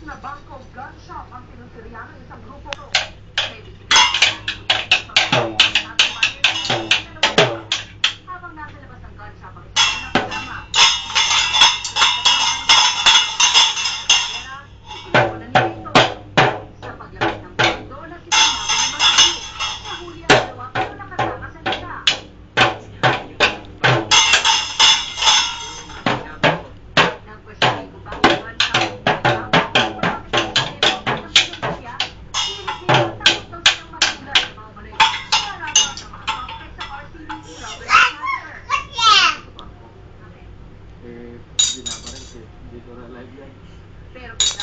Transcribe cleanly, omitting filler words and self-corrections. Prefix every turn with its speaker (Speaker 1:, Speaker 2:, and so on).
Speaker 1: na Bangkok gun shop ang tinuturian ng isang grupo. Habang nasa labas ng gun shop ang isang nakasama. Ikinuha na nila ito. Sa paglapit ng pondo na sinamawa ng mga nahuli ang dalawa pero nakatakas ang isa. Nang questioning kung bakit gun shop
Speaker 2: Binabaril, dito na live yan.
Speaker 1: pero